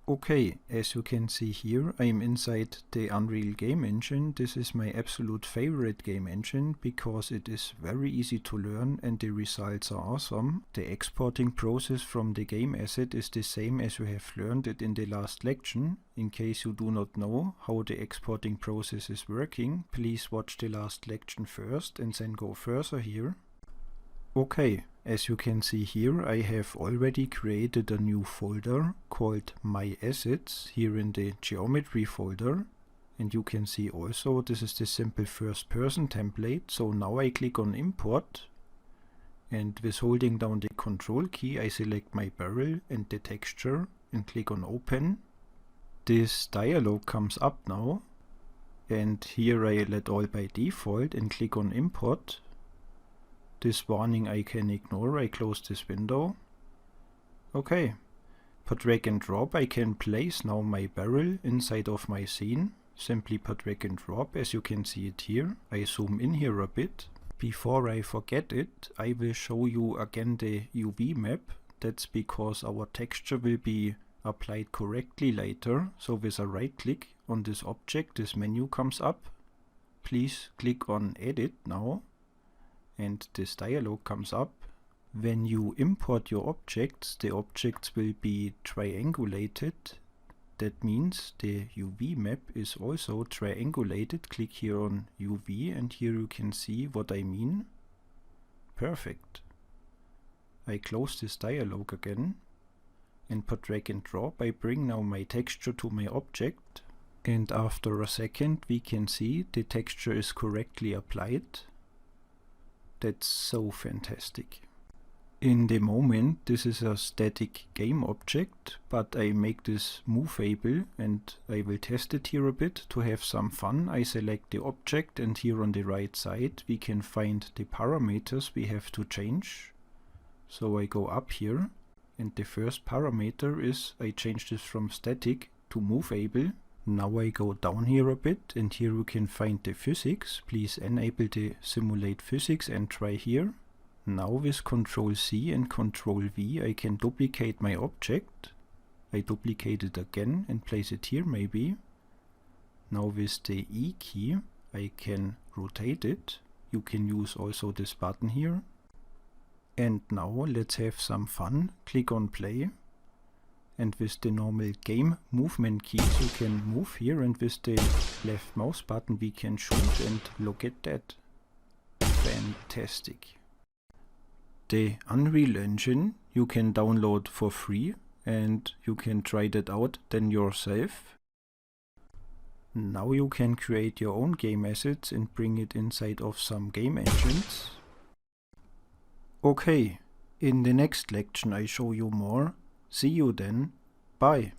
Okay, as you can see here, I'm inside the Unreal Game Engine. This is my absolute favorite game engine because it is very easy to learn and the results are awesome. The exporting process from the game asset is the same as we have learned it in the last lection. In case you do not know how the exporting process is working, please watch the last lection first and then go further here. Okay, as you can see here, I have already created a new folder called My Assets here in the Geometry folder. And you can see also this is the simple first person template. So now I click on Import, and with holding down the Control key I select my barrel and the texture and click on Open. This dialog comes up now, and here I let all by default and click on Import. This warning I can ignore, I close this window. Okay, per drag and drop I can place now my barrel inside of my scene. Simply per drag and drop, as you can see it here. I zoom in here a bit. Before I forget it, I will show you again the UV map. That's because our texture will be applied correctly later. So with a right click on this object, this menu comes up. Please click on Edit now. And this dialog comes up. When you import your objects, the objects will be triangulated. That means the UV map is also triangulated. Click here on UV and here you can see what I mean. Perfect. I close this dialog again, and per drag and drop I bring now my texture to my object, and after a second we can see the texture is correctly applied. That's so fantastic. In the moment this is a static game object, but I make this movable and I will test it here a bit to have some fun. I select the object and here on the right side we can find the parameters we have to change. So I go up here and the first parameter is I change this from static to movable. Now I go down here a bit and here you can find the physics. Please enable the simulate physics and try here. Now with Ctrl C and Ctrl V I can duplicate my object. I duplicate it again and place it here maybe. Now with the E key I can rotate it. You can use also this button here. And now let's have some fun. Click on play. And with the normal game movement keys you can move here, and with the left mouse button we can shoot, and look at that. Fantastic. The Unreal Engine you can download for free and you can try that out then yourself. Now you can create your own game assets and bring it inside of some game engines. Okay, in the next lection I show you more. See you then. Bye.